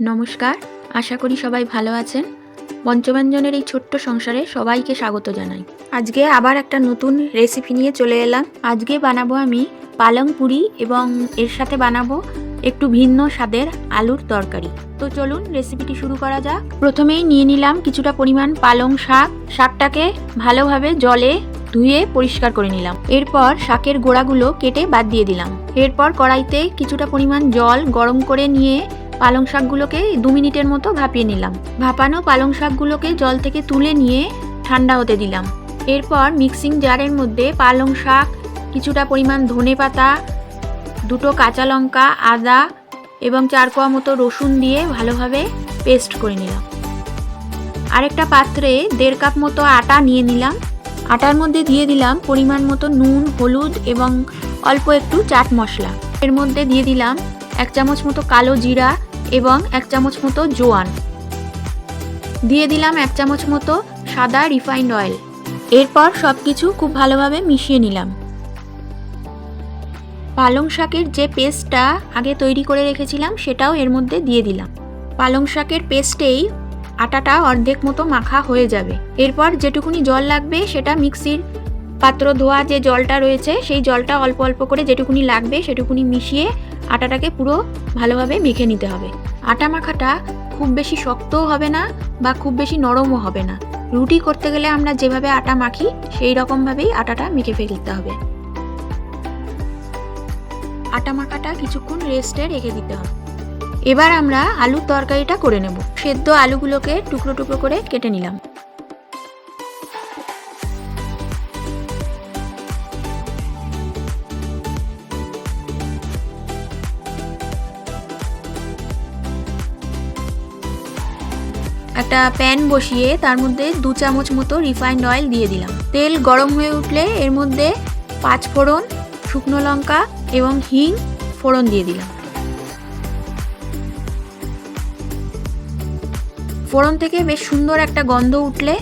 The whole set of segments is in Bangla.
নমস্কার, আশা করি সবাই ভালো আছেন। পঞ্চব্যঞ্জনের এই ছোট্ট সংসারে সবাইকে স্বাগত জানাই। আজকে আবার একটা নতুন রেসিপি নিয়ে চলে এলাম। আজকে বানাবো আমি পালং পুরি এবং এর সাথে বানাবো একটু ভিন্ন স্বাদের আলুর তরকারি। তো চলুন রেসিপিটি শুরু করা যাক। প্রথমেই নিয়ে নিলাম কিছুটা পরিমাণ পালং শাক। শাকটাকে ভালোভাবে জলে ধুয়ে পরিষ্কার করে নিলাম। এরপর শাকের গোড়াগুলো কেটে বাদ দিয়ে দিলাম। এরপর কড়াইতে কিছুটা পরিমাণ জল গরম করে নিয়ে পালং শাকগুলোকে 2 মিনিটের মতো ভাপিয়ে নিলাম। ভাপানো পালং শাকগুলোকে জল থেকে তুলে নিয়ে ঠান্ডা হতে দিলাম। এরপর মিক্সিং জারের মধ্যে পালং শাক, কিছুটা পরিমাণ ধনেপাতা, 2টো কাঁচা লঙ্কা, আদা এবং 4 কোয়া মতো রসুন দিয়ে ভালোভাবে পেস্ট করে নিলাম। আরেকটা পাত্রে 1.5 কাপ মতো আটা নিয়ে নিলাম। আটার মধ্যে দিয়ে দিলাম পরিমাণ মতো নুন, হলুদ এবং অল্প একটু চাট মশলা। এর মধ্যে দিয়ে দিলাম 1 চামচ মতো কালো জিরা এবং 1 চামচ মতো জোয়ান। দিয়ে দিলাম 1 চামচ মতো সাদা রিফাইন্ড অয়েল। এরপর সবকিছু খুব ভালোভাবে মিশিয়ে নিলাম। পালং শাকের যে পেস্টটা আগে তৈরি করে রেখেছিলাম সেটাও এর মধ্যে দিয়ে দিলাম। পালং শাকের পেস্টেই আটাটা অর্ধেক মতো মাখা হয়ে যাবে। এরপর যেটুকুনি জল লাগবে সেটা মিক্সির পাত্র ধোয়া যে জলটা রয়েছে সেই জলটা অল্প অল্প করে যেটুকুনি লাগবে সেটুকুনি মিশিয়ে আটাটাকে পুরো ভালোভাবে মেখে নিতে হবে। আটা মাখাটা খুব বেশি শক্তও হবে না বা খুব বেশি নরমও হবে না। রুটি করতে গেলে আমরা যেভাবে আটা মাখি সেই রকমভাবেই আটাটা মেখে ফেলতে হবে। আটা মাখাটা কিছুক্ষণ রেস্টে রেখে দিতে হবে। এবার আমরা আলুর তরকারিটা করে নেব। সেদ্ধ আলুগুলোকে টুকরো টুকরো করে কেটে নিলাম। একটা প্যান বসিয়ে তার মধ্যে 2 চামচ মতো রিফাইন্ড অয়েল দিয়ে দিলাম। তেল গরম হয়ে উঠলে এর মধ্যে 5 ফোড়ন, শুকনো লঙ্কা এবং হিং ফোড়ন দিয়ে দিলাম। ফোড়ন থেকে বেশ সুন্দর একটা গন্ধ উঠলে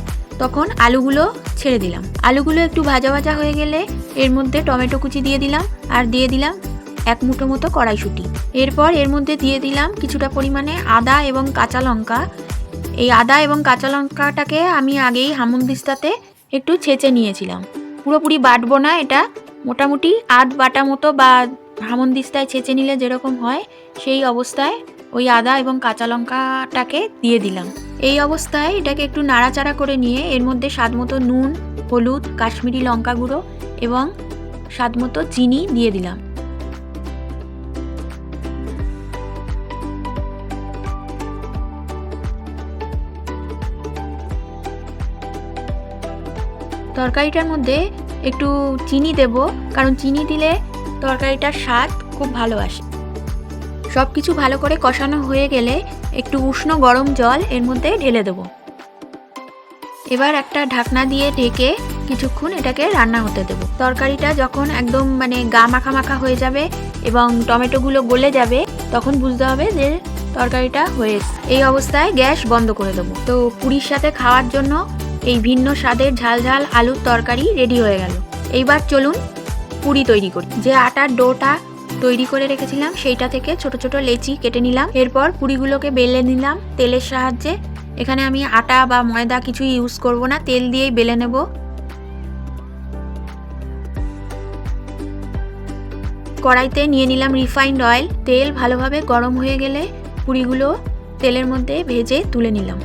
তখন আলুগুলো ছেড়ে দিলাম। আলুগুলো একটু ভাজা ভাজা হয়ে গেলে এর মধ্যে টমেটো কুচি দিয়ে দিলাম আর দিয়ে দিলাম 1 মুঠো মতো কড়াইশুঁটি। এরপর এর মধ্যে দিয়ে দিলাম কিছুটা পরিমাণে আদা এবং কাঁচা লঙ্কা। এই আদা এবং কাঁচা লঙ্কাটাকে আমি আগেই হামানদিস্তাতে একটু ছেঁচে নিয়েছিলাম। পুরোপুরি বাটবো না, এটা মোটামুটি আধ বাটা মতো বা হামানদিস্তায় ছেঁচে নিলে যেরকম হয় সেই অবস্থায় ওই আদা এবং কাঁচা লঙ্কাটাকে দিয়ে দিলাম। এই অবস্থায় এটাকে একটু নাড়াচাড়া করে নিয়ে এর মধ্যে স্বাদমতো নুন, হলুদ, কাশ্মীরি লঙ্কা গুঁড়ো এবং স্বাদমতো চিনি দিয়ে দিলাম। তরকারিটার মধ্যে একটু চিনি দেব, কারণ চিনি দিলে তরকারিটার স্বাদ খুব ভালো আসে। সব কিছু ভালো করে কষানো হয়ে গেলে একটু উষ্ণ গরম জল এর মধ্যে ঢেলে দেব। এবার একটা ঢাকনা দিয়ে ঢেকে কিছুক্ষণ এটাকে রান্না হতে দেব। তরকারিটা যখন একদম গা মাখা মাখা হয়ে যাবে এবং টমেটোগুলো গলে যাবে তখন বুঝতে হবে যে তরকারিটা হয়েছে। এই অবস্থায় গ্যাস বন্ধ করে দেবো। তো পুরির সাথে খাওয়ার জন্য এই ভিন্ন স্বাদের ঝাল ঝাল আলুর তরকারি রেডি হয়ে গেল। এইবার চলুন পুরি তৈরি করি। যে আটার ডোটা তৈরি করে রেখেছিলাম সেইটা থেকে ছোট ছোট লেচি কেটে নিলাম। এরপর পুরিগুলোকে বেলে নিলাম তেলের সাহায্যে। এখানে আমি আটা বা ময়দা কিছু ইউজ করব না, তেল দিয়েই বেলে নেব। কড়াইতে নিয়ে নিলাম রিফাইন্ড অয়েল। তেল ভালোভাবে গরম হয়ে গেলে পুরিগুলো তেলের মধ্যে ভেজে তুলে নিলাম।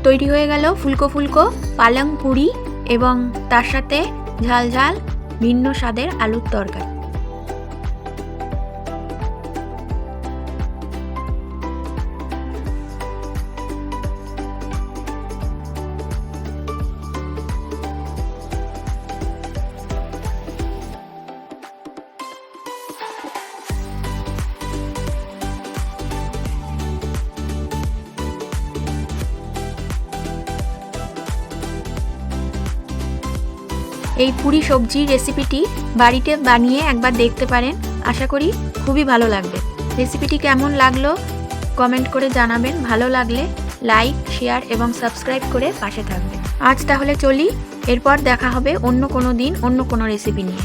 তৈরি হয়ে গেল ফুলকো ফুলকো পালং পুরি এবং তার সাথে ঝাল ঝাল ভিন্ন স্বাদের আলুর তরকারি। এই পুরি সবজির রেসিপিটি বাড়িতে বানিয়ে একবার দেখতে পারেন। আশা করি খুবই ভালো লাগবে। রেসিপিটি কেমন লাগলো কমেন্ট করে জানাবেন। ভালো লাগলে লাইক, শেয়ার এবং সাবস্ক্রাইব করে পাশে থাকবেন। আজ তাহলে চলি, এরপর দেখা হবে অন্য কোনো দিন অন্য কোনো রেসিপি নিয়ে।